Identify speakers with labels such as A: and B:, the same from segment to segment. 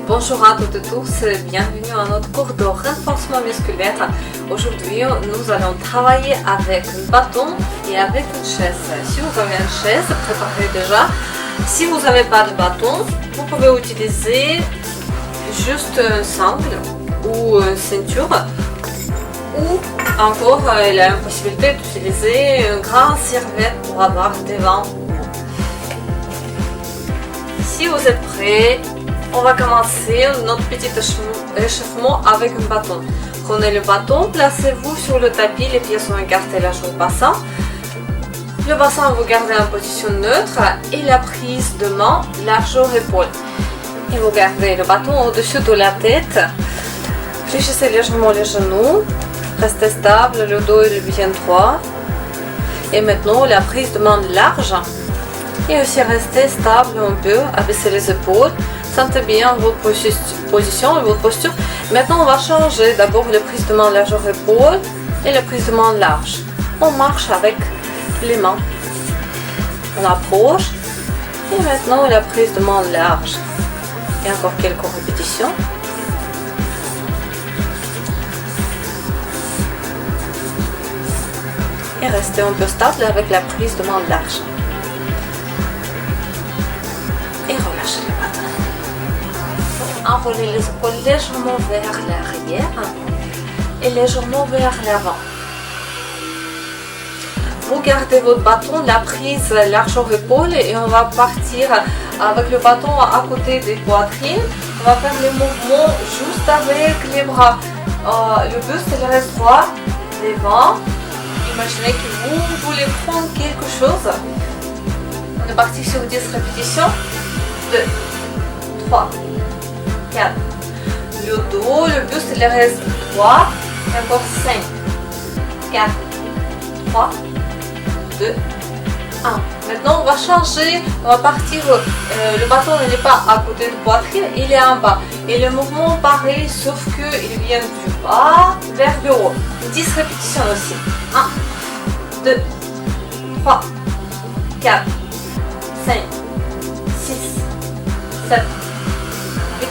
A: Bonjour à toutes et tous, bienvenue à notre cours de renforcement musculaire. Aujourd'hui, nous allons travailler avec un bâton et avec une chaise. Si vous avez une chaise, préparez déjà. Si vous n'avez pas de bâton, vous pouvez utiliser juste un sangle ou une ceinture. Ou encore, il y a la possibilité d'utiliser une grande serviette pour avoir des vents. Si vous êtes prêts, on va commencer notre petit échauffement avec un bâton. Prenez le bâton, placez-vous sur le tapis, les pieds sont écartés largement au bassin. Le bassin, vous gardez en position neutre et la prise de main large aux épaules. Et vous gardez le bâton au-dessus de la tête. Fléchissez légèrement les genoux. Restez stable, le dos est bien droit. Et maintenant, la prise de main large. Et aussi restez stable un peu, abaissez les épaules. Sentez bien votre position et votre posture. Maintenant, on va changer d'abord la prise de main large aux épaules et la prise de main large. On marche avec les mains. On approche. Et maintenant, la prise de main large. Et encore quelques répétitions. Et restez un peu stable avec la prise de main large. Et relâchez le bâton. Enroulez les épaules légèrement vers l'arrière et légèrement vers l'avant. Vous gardez votre bâton, la prise large aux épaules et on va partir avec le bâton à côté des poitrines. On va faire les mouvements juste avec les bras. Le buste il reste droit devant. Imaginez que vous voulez prendre quelque chose. On est parti sur 10 répétitions. 2, 3, 4. Le dos, le buste, il reste droit. Et encore 5, 4, 3, 2, 1. Maintenant, on va changer. On va partir. Le bâton n'est pas à côté de poitrine, il est en bas. Et le mouvement pareil, sauf qu'il vient du bas vers le haut. 10 répétitions aussi. 1, 2, 3, 4, 5, 6, 7, 8,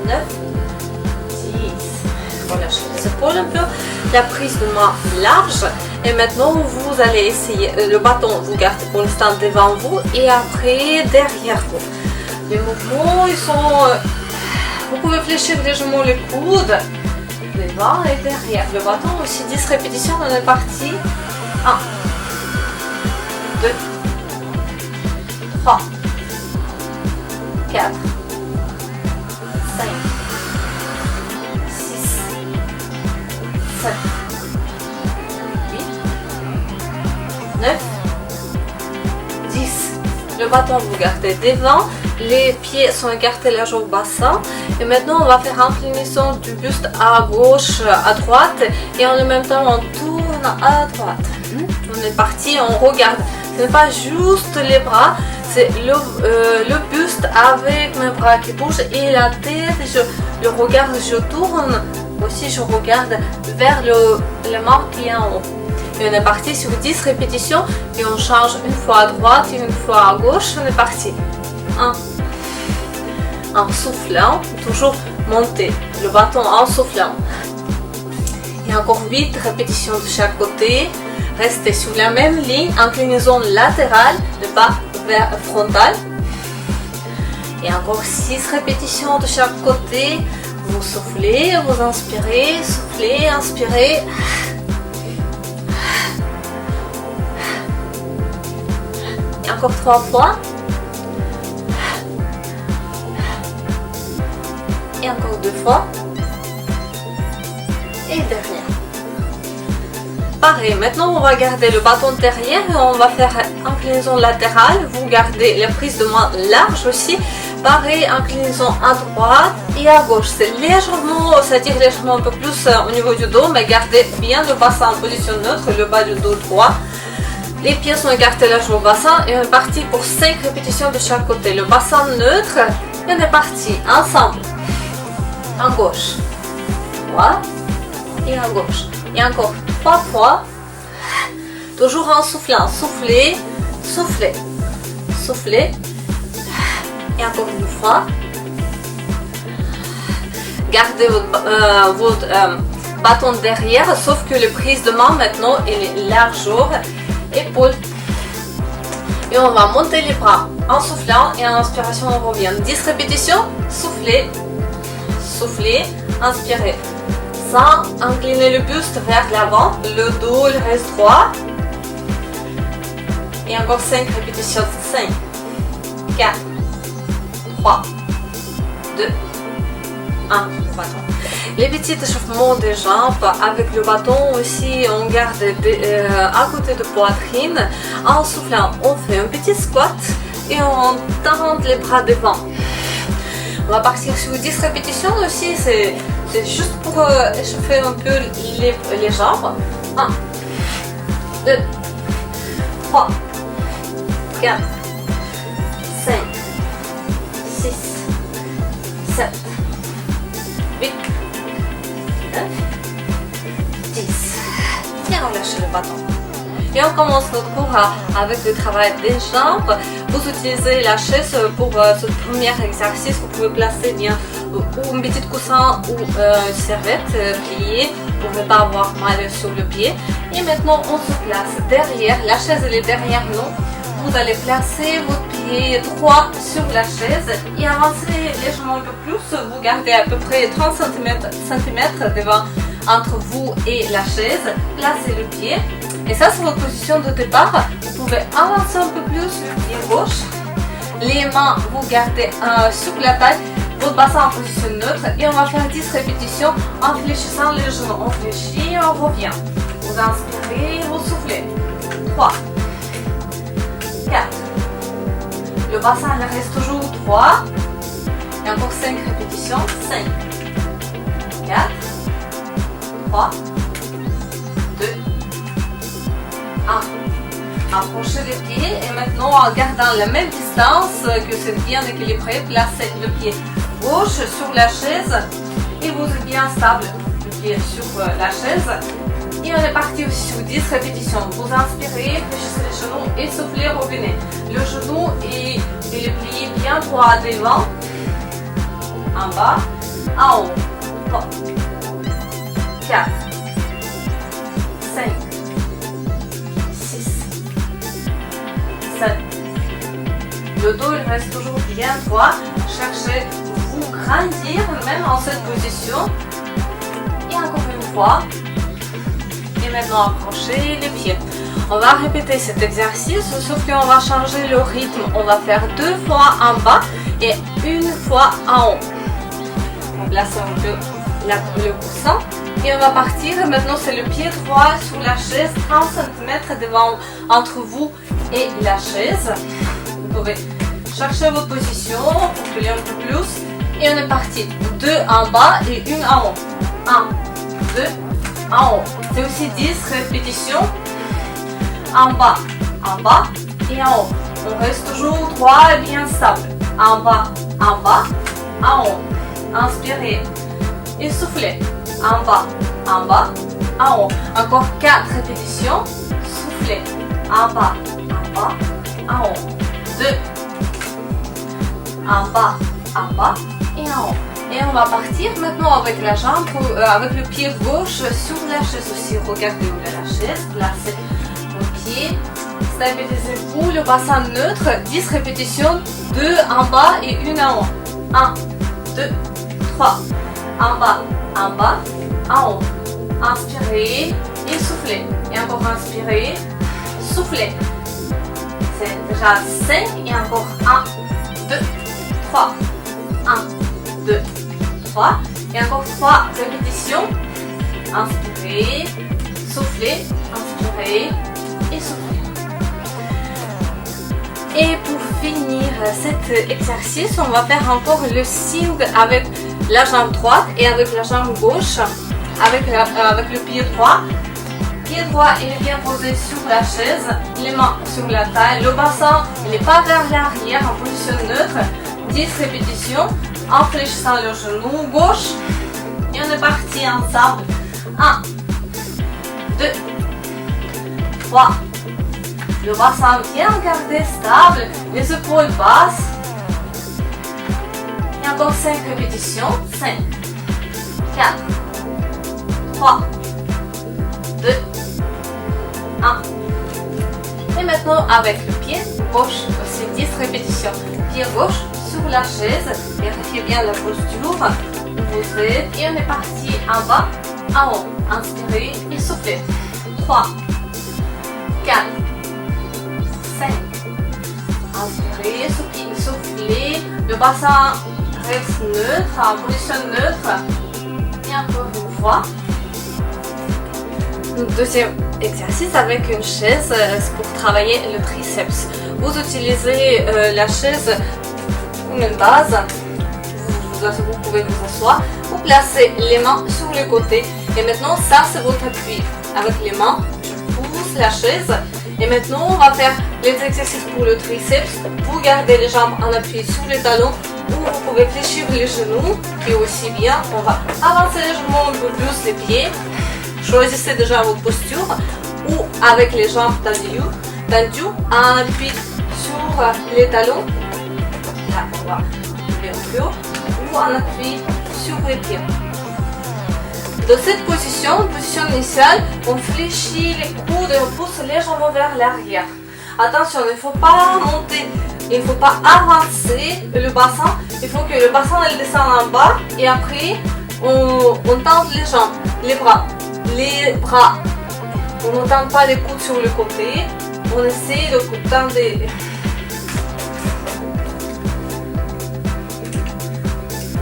A: 9, 10. Relâchez les épaules un peu. La prise de main large. Et maintenant, vous allez essayer. Le bâton, vous gardez pour l'instant devant vous et après derrière vous. Les mouvements, ils sont. Vous pouvez fléchir légèrement les coudes. Devant et derrière. Le bâton aussi 10 répétitions. On est parti. 1, 2, 3, 4, 5, 6, 7, 8, 9, 10. Le bâton vous gardez devant. Les pieds sont écartés large au bassin. Et maintenant, on va faire inclinaison du buste à gauche, à droite. Et en même temps, on tourne à droite. On est parti, on regarde. Ce n'est pas juste les bras, c'est le buste avec mes bras qui bougent et la tête. Je regarde, je tourne. Aussi, je regarde vers la main qui est en haut. Et on est parti sur 10 répétitions. Et on change une fois à droite et une fois à gauche. On est parti. 1. En soufflant, toujours monter le bâton en soufflant. Et encore 8 répétitions de chaque côté. Restez sur la même ligne, inclinaison latérale, le bas vers frontal. Et encore 6 répétitions de chaque côté. Vous soufflez, vous inspirez, soufflez, inspirez. Et encore 3 fois. Et encore 2 fois. Et derrière. Pareil, maintenant on va garder le bâton derrière et on va faire inclinaison latérale. Vous gardez la prise de main large aussi. Pareil, inclinaison à droite et à gauche. C'est légèrement, ça tire légèrement un peu plus au niveau du dos, mais gardez bien le bassin en position neutre, le bas du dos droit. Les pieds sont écartés large au bassin et on est parti pour 5 répétitions de chaque côté. Le bassin neutre, et on est parti ensemble. À gauche, droite et à gauche. Et encore 3 fois. Toujours en soufflant. Soufflez, soufflez, soufflez. Et encore une fois. gardez votre bâton derrière, sauf que le prise de main maintenant est largeur, épaule. Et on va monter les bras en soufflant et en inspiration on revient. 10 répétitions, soufflez, soufflez, inspirez. Sans incliner le buste vers l'avant, le dos il reste droit. Et encore 5 répétitions, 5, 4, 3, 2, 1, bâton. Les petits échauffements des jambes avec le bâton aussi, on garde à côté de poitrine. En soufflant, on fait un petit squat et on tend les bras devant. On va partir sur 10 répétitions aussi, c'est juste pour échauffer un peu les jambes. 1, 2, 3, 4, 5, 6, 7, 8, 9, 10. Et on lâche le bâton. Et on commence notre cours avec le travail des jambes. Vous utilisez la chaise pour ce premier exercice. Vous pouvez placer bien ou un petit coussin ou une serviette pliée pour ne pas avoir mal sur le pied. Et maintenant, on se place derrière. La chaise elle est derrière nous. Vous allez placer votre pied droit sur la chaise et avancer légèrement un peu plus. Vous gardez à peu près 30 cm devant entre vous et la chaise. Placez le pied. Et ça, c'est votre position de départ. Vous pouvez avancer un peu plus le pied gauche. Les mains, vous gardez sur la taille. Votre bassin en position neutre. Et on va faire 10 répétitions en fléchissant les genoux. On fléchit et on revient. Vous inspirez, vous soufflez. 3, 4. Le bassin reste toujours droit. Et encore 5 répétitions. 5, 4, 3, 2, 1. Approchez les pieds et maintenant en gardant la même distance que c'est bien équilibré, placez le pied gauche sur la chaise et vous êtes bien stable, le pied sur la chaise. Et on est parti aussi sur 10 répétitions. Vous inspirez, fléchissez les genoux et soufflez, revenez. Le genou et le plié bien droit devant, en bas, en haut. 3, 4, 5, 6, 7. Le dos il reste toujours bien droit. Cherchez vous grandir même en cette position. Et encore une fois. Et maintenant approchez les pieds. On va répéter cet exercice, sauf qu'on va changer le rythme. On va faire 2 fois en bas et 1 fois en haut. On place un peu le coussin et on va partir. Maintenant c'est le pied droit sur la chaise, 30 cm devant entre vous et la chaise. Vous pouvez chercher votre position, pour un peu plus. Et on est parti. 2 en bas et 1 en haut. 1, 2, en haut. C'est aussi 10 répétitions. En bas et en haut. On reste toujours droit et bien stable. En bas, en haut. Inspirez et soufflez. En bas, en haut. Encore 4 répétitions. Soufflez. En bas, en haut. 2. En bas et en haut. Et on va partir maintenant avec la jambe, avec le pied gauche sur la chaise aussi. Regardez où est la chaise, placez le pied, stabilisez-vous, le bassin neutre, 10 répétitions, 2 en bas et 1 en haut. 1, 2, 3, en bas, en haut. Inspirez et soufflez. Et encore inspirez, soufflez. C'est déjà 5 et encore 1, 2, 3, 1, 2, 3 et encore 3 répétitions. Inspirez, soufflez, inspirez et soufflez. Et pour finir cet exercice, on va faire encore le signe avec la jambe droite et avec la jambe gauche, avec le pied droit. Pied droit est bien posé sur la chaise, les mains sur la taille, le bassin il n'est pas vers l'arrière en position neutre. 10 répétitions en fléchissant le genou gauche et on est parti ensemble. 1, 2, 3. Le bassin bien gardé stable, les épaules basses. Et encore 5 répétitions. 5, 4, 3, 2, 1. Et maintenant avec le pied gauche, aussi 10 répétitions. Pied gauche sur la chaise, vérifiez bien la posture. Vous êtes et on est parti en bas, en haut. Inspirez et soufflez. 3, 4, 5. Inspirez, soufflez. Le bassin reste neutre, en position neutre. Et encore une fois. Deuxième exercice avec une chaise pour travailler le triceps. Vous utilisez la chaise comme une base. Vous pouvez vous asseoir. Vous placez les mains sur le côté. Et maintenant, ça c'est votre appui. Avec les mains, je pousse la chaise. Et maintenant, on va faire les exercices pour le triceps. Vous gardez les jambes en appui sur les talons. Ou vous pouvez fléchir les genoux. Et aussi bien, on va avancer légèrement un peu plus les pieds. Choisissez déjà votre posture. Ou avec les jambes tendues, en appui sur les talons. Là, on va lever un peu. Ou en appui sur les pieds. Dans cette position initiale, on fléchit les coudes et on pousse légèrement vers l'arrière. Attention, il ne faut pas monter, il ne faut pas avancer le bassin. Il faut que le bassin elle descende en bas et après on tend les jambes, les bras. On ne tend pas les coudes sur le côté. On essaie de tendre.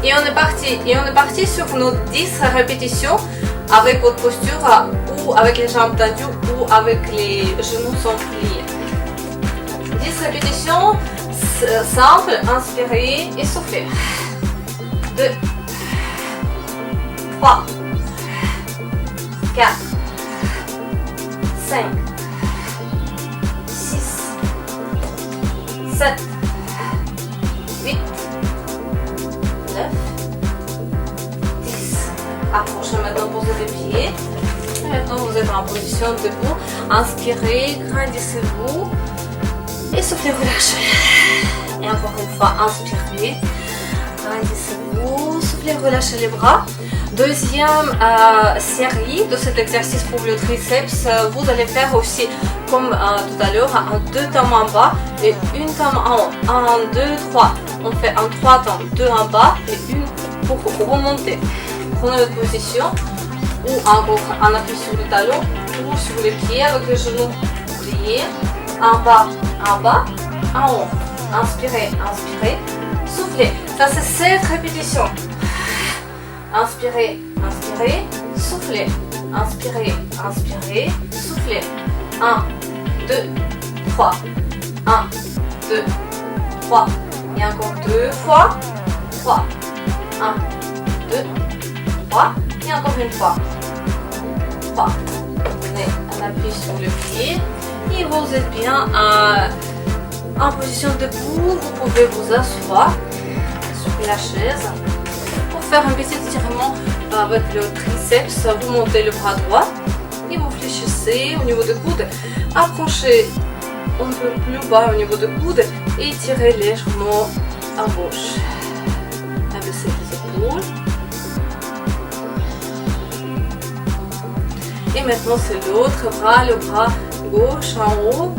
A: Et on est parti sur nos 10 répétitions avec votre posture ou avec les jambes tendues ou avec les genoux sans pliés. 10 répétitions simples, inspirez et soufflez. 2, 3, 4, 5, 6, 7, 8, 9, 10. Approchez maintenant, posez les pieds. Et maintenant, vous êtes en position debout. Inspirez, grandissez-vous. Et soufflez, relâchez. Et encore une fois, inspirez, grandissez-vous. Soufflez, relâchez les bras. Deuxième série de cet exercice pour le triceps, vous allez faire aussi comme tout à l'heure, un 2 temps en bas et une temps en haut. 1, 2, 3. On fait en 3 temps, 2 en bas et une pour remonter. Prenez votre position ou encore en appui sur le talon ou sur les pieds avec les genoux pliés. En bas, en haut. Inspirez, inspirez. Soufflez. Ça c'est 7 répétitions. Inspirez, inspirez, soufflez. Inspirez, inspirez, soufflez. 1, 2, 3. 1, 2, 3. Et encore 2 fois. 3. 1, 2, 3. Et encore une fois. 3. Prenez un appui sur le pied. Et vous êtes bien en position debout. Vous pouvez vous asseoir sur la chaise. Pour faire un petit étirement avec le triceps, vous montez le bras droit et vous fléchissez au niveau des coudes. Approchez un peu plus bas au niveau des coudes et tirez légèrement à gauche. Abaissez les épaules. Et maintenant c'est l'autre bras, le bras gauche en haut.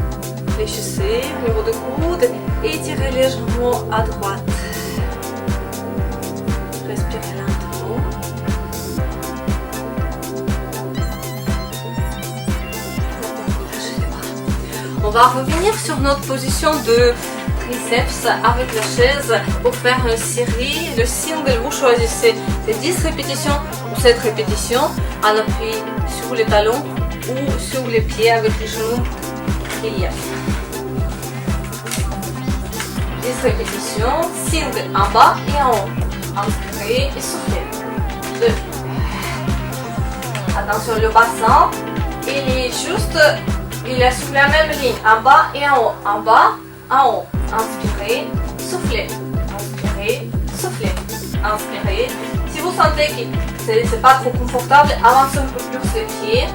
A: Fléchissez au niveau des coudes et tirez légèrement à droite. Respirez lentement. On va revenir sur notre position de triceps avec la chaise pour faire une série. Le single, vous choisissez les 10 répétitions ou 7 répétitions en appui sur les talons ou sur les pieds avec les genoux pliés. 10 répétitions, single en bas et en haut. Inspirez et soufflez. 2. Attention, le bassin, il est juste, il est sur la même ligne, en bas et en haut. En bas, en haut. Inspirez, soufflez. Inspirez, soufflez. Inspirez. Si vous sentez que c'est pas trop confortable, avancez un peu plus les pieds.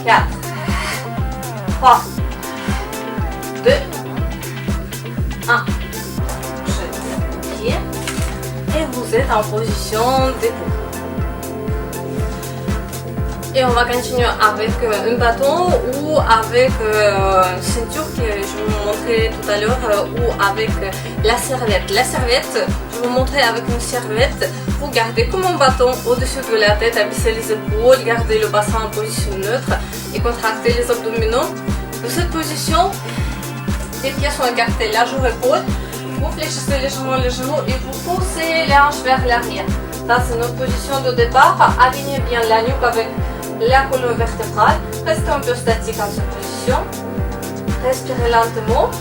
A: 4, 3, 2, 1. Et vous êtes en position debout. Et on va continuer avec un bâton ou avec une ceinture que je vous montrais tout à l'heure ou avec la serviette. La serviette, je vais vous montrer avec une serviette. Vous gardez comme un bâton au-dessus de la tête, abaissez les épaules, gardez le bassin en position neutre et contractez les abdominaux. Dans cette position, les pieds sont écartés, la joue épaule. Vous fléchissez légèrement les genoux et vous poussez les hanches vers l'arrière. Ça, c'est notre position de départ. Alignez bien la nuque avec la colonne vertébrale. Restez un peu statique en cette position. Respirez lentement.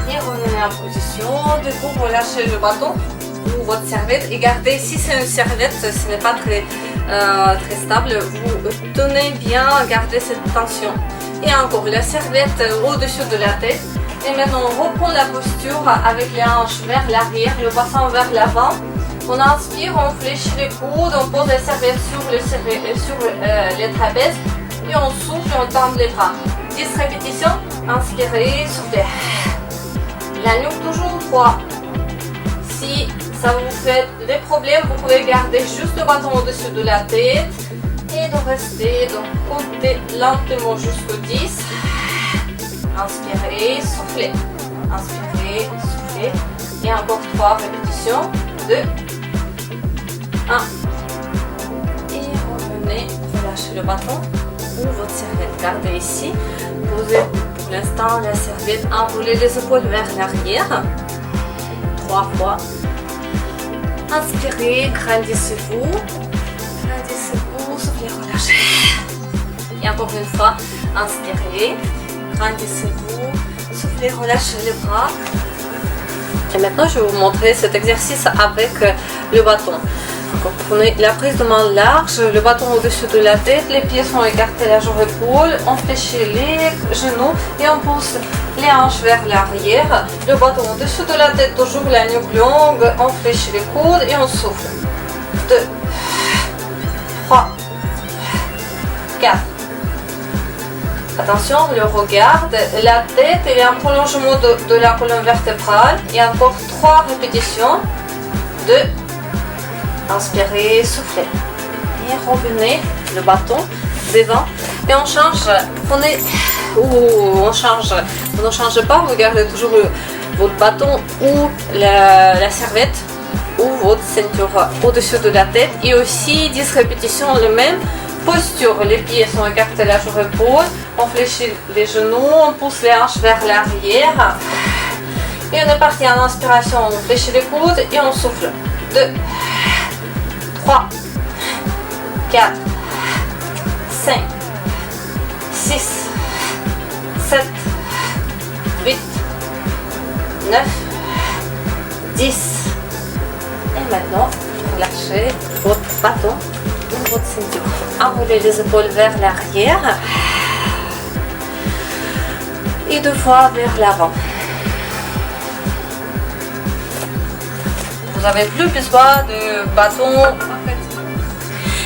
A: Et revenez en position. Du coup, relâchez le bâton ou votre serviette. Et gardez, si c'est une serviette, ce n'est pas très stable. Vous tenez bien, gardez cette tension. Et encore la serviette au-dessus de la tête. Et maintenant on reprend la posture avec les hanches vers l'arrière, le bassin vers l'avant. On inspire, on fléchit les coudes, on pose la serviette sur les trapèzes. Et on souffle et on tend les bras. 10 répétitions. Inspirez, soufflez. La nuque toujours droite. Si ça vous fait des problèmes, vous pouvez garder juste le bâton au-dessus de la tête. Et de rester, donc comptez lentement jusqu'au 10. Inspirez, soufflez. Inspirez, soufflez. Et encore 3 répétitions. 2, 1. Et revenez, relâchez le bâton ou votre serviette. Gardez ici. Posez pour l'instant la serviette. Enroulez les épaules vers l'arrière. 3 fois. Inspirez, grandissez-vous. Grandissez-vous, soufflez, relâchez. Et encore une fois, inspirez. Grandissez-vous, soufflez, relâchez les bras. Et maintenant, je vais vous montrer cet exercice avec le bâton. Donc, prenez la prise de main large, le bâton au-dessus de la tête, les pieds sont écartés, la jambe épaule, on fléchit les genoux et on pousse les hanches vers l'arrière. Le bâton au-dessus de la tête, toujours la nuque longue, on fléchit les coudes et on souffle. 2, 3, 4. Attention, le regard, la tête est un prolongement de la colonne vertébrale. Et encore 3 répétitions. 2. Inspirez, soufflez. Et revenez le bâton devant. Et on change. Prenez. On change. Vous ne changez pas, vous gardez toujours votre bâton ou la serviette ou votre ceinture au-dessus de la tête. Et aussi 10 répétitions, le même. Posture, les pieds sont écartés, la jambe épaule, on fléchit les genoux, on pousse les hanches vers l'arrière. Et on est parti en inspiration, on fléchit les coudes et on souffle. 2, 3, 4, 5, 6, 7, 8, 9, 10. Et maintenant, relâchez votre bâton. Votre ceinture. Enroulez les épaules vers l'arrière et 2 fois vers l'avant. Vous n'avez plus besoin de bâton.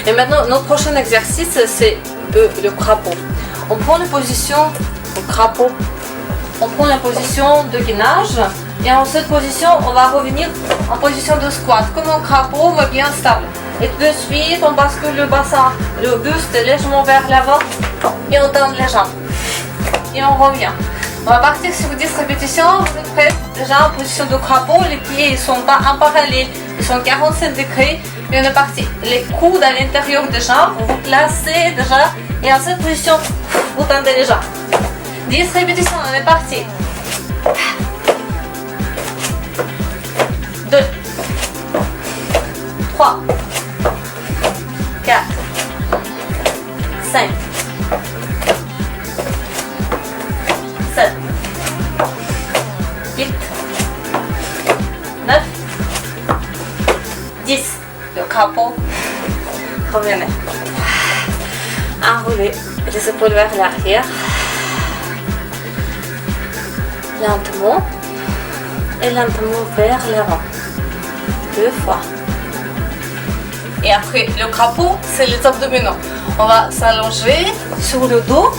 A: Et maintenant, notre prochain exercice, c'est le crapaud. On prend une position au crapaud. On prend la position de gainage et en cette position, on va revenir en position de squat, comme un crapaud mais bien stable. Et tout de suite, on bascule le bassin, le buste légèrement vers l'avant et on tend les jambes. Et on revient. On va partir sur 10 répétitions. Vous êtes prêts? Déjà en position de crapaud, les pieds ne sont pas en parallèle, ils sont 45 degrés. Et on est parti. Les coudes à l'intérieur des jambes, vous vous placez déjà. Et en cette position, vous tendez les jambes. 10 répétitions, on est parti. 2, 3, 4, 5, 7, 8, 9, 10. Le crapaud. Revenez. Enroulez les épaules vers l'arrière. Lentement. Et lentement vers l'avant. 2 fois. Et après, le crapaud, c'est les abdominaux. On va s'allonger sur le dos.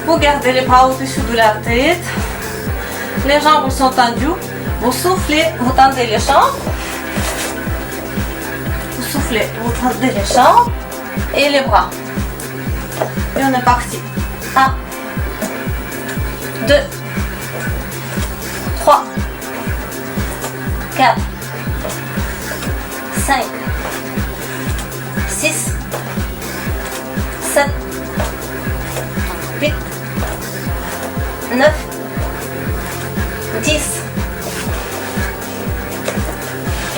A: Vous gardez les bras au-dessus de la tête. Les jambes sont tendues. Vous soufflez, vous tendez les jambes. Vous soufflez. soufflez, vous tendez les jambes et les bras. Et on est parti. 1, 2, 3, 4, 5, 6, 7, 8, 9, 10.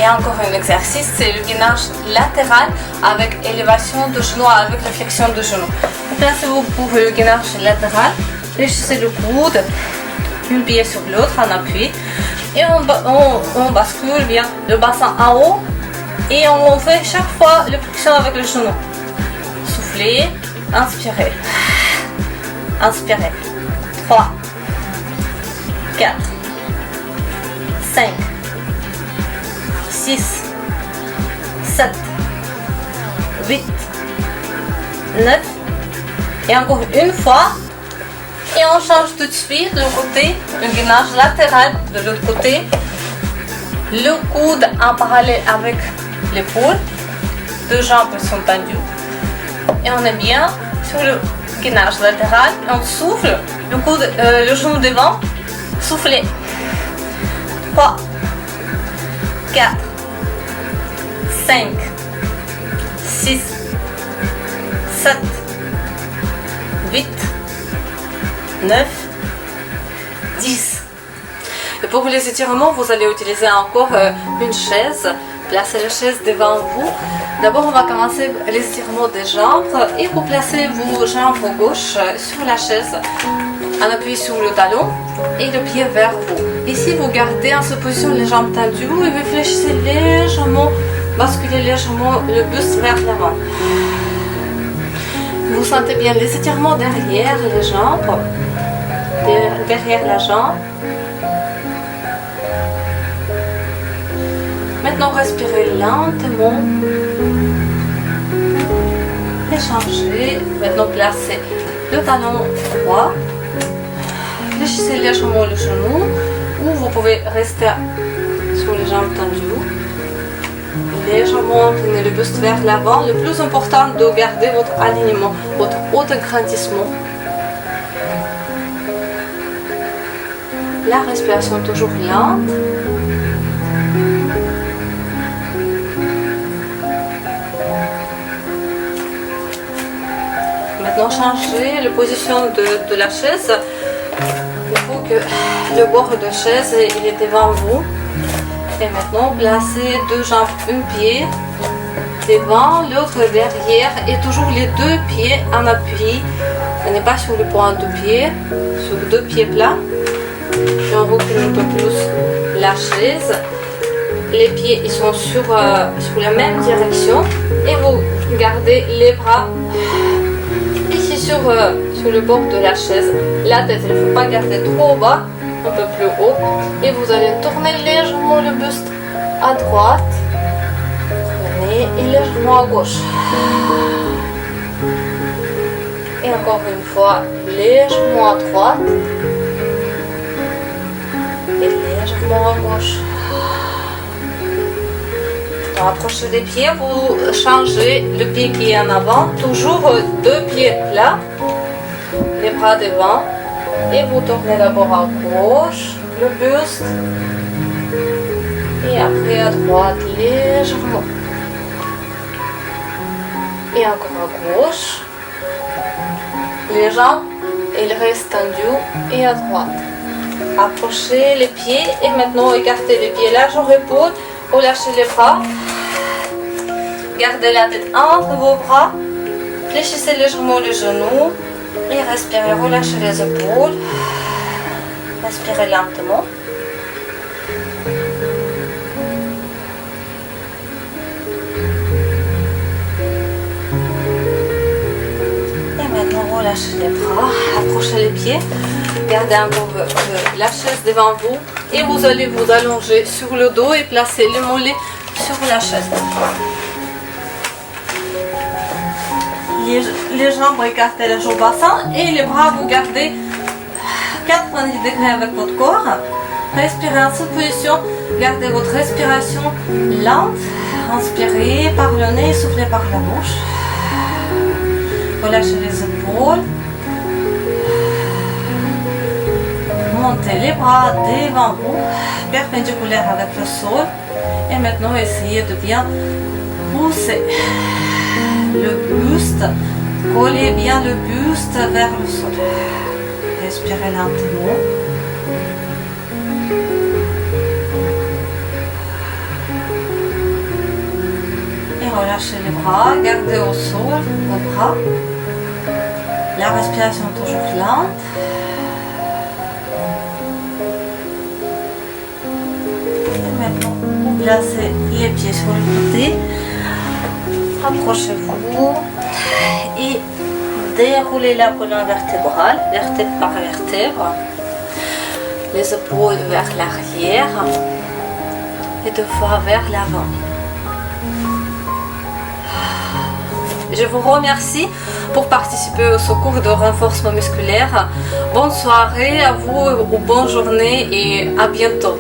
A: Et encore un exercice, c'est le gainage latéral avec élévation de genou, avec réflexion de genou. Placez-vous pour le gainage latéral, fléchissez le coude, un pied sur l'autre en appui. Et on bascule bien le bassin en haut et on fait chaque fois la flexion avec le genou. Soufflez, inspirez. Inspirez. 3, 4, 5, 6, 7, 8, 9. Et encore une fois. Et on change tout de suite le côté, le gainage latéral de l'autre côté. Le coude en parallèle avec l'épaule. Deux jambes sont tendues. Et on est bien sur le gainage latéral. Et on souffle. Le coude, le genou devant. Soufflez. 3, 4, 5, 6, 7, 8, 9, 10. Et pour les étirements, vous allez utiliser encore une chaise. Placez la chaise devant vous. D'abord, on va commencer les étirements des jambes et vous placez vos jambes gauche sur la chaise en appui sur le talon et le pied vers vous. Ici, vous gardez en cette position les jambes tendues et vous fléchissez légèrement, basculez légèrement le buste vers l'avant. Vous sentez bien les étirements derrière les jambes, derrière la jambe. Maintenant, respirez lentement et changez. Maintenant, placez le talon droit. Fléchissez légèrement le genou ou vous pouvez rester sur les jambes tendues. Légèrement inclinez le buste vers l'avant. Le plus important de garder votre alignement, votre haut agrandissement. La respiration toujours lente. Maintenant, changez la position de la chaise. Il faut que le bord de chaise il est devant vous. Et maintenant, placez deux jambes, un pied devant, l'autre derrière et toujours les deux pieds en appui. Ce n'est pas sur le point de pied, sur deux pieds plats. Et on recule un peu plus la chaise. Les pieds ils sont sur la même direction et vous gardez les bras ici sur le bord de la chaise. La tête, il ne faut pas garder trop bas, un peu plus haut. Et vous allez tourner légèrement le buste à droite. Et légèrement à gauche. Et encore une fois, légèrement à droite. Et légèrement à gauche. Approchez des pieds, vous changez le pied qui est en avant, toujours deux pieds plats, les bras devant, et vous tournez d'abord à gauche, le buste, et après à droite, légèrement, et encore à gauche, les jambes, elles restent tendues, et à droite. Approchez les pieds, et maintenant écartez les pieds large au épaule, relâchez les bras. Gardez la tête entre vos bras. Fléchissez légèrement les genoux. Et respirez, relâchez les épaules. Respirez lentement. Et maintenant, relâchez les bras. Approchez les pieds. Gardez encore la chaise devant vous. Et vous allez vous allonger sur le dos et placer les mollets sur la chaise. Les jambes écartées les au bassin et les bras vous gardez 90 degrés avec votre corps. Respirez en cette position, gardez votre respiration lente Inspirez par le nez, soufflez par la bouche. Relâchez les épaules. Montez les bras devant vous, perpendiculaires avec le sol. Et maintenant, essayez de bien pousser le buste. Collez bien le buste vers le sol. Respirez lentement. Et relâchez les bras, gardez au sol vos bras. La respiration toujours lente. Et maintenant, vous placez les pieds sur le côté. Rapprochez-vous et déroulez la colonne vertébrale, vertèbre par vertèbre. Les épaules vers l'arrière et 2 fois vers l'avant. Je vous remercie pour participer au cours de renforcement musculaire. Bonne soirée à vous ou bonne journée et à bientôt.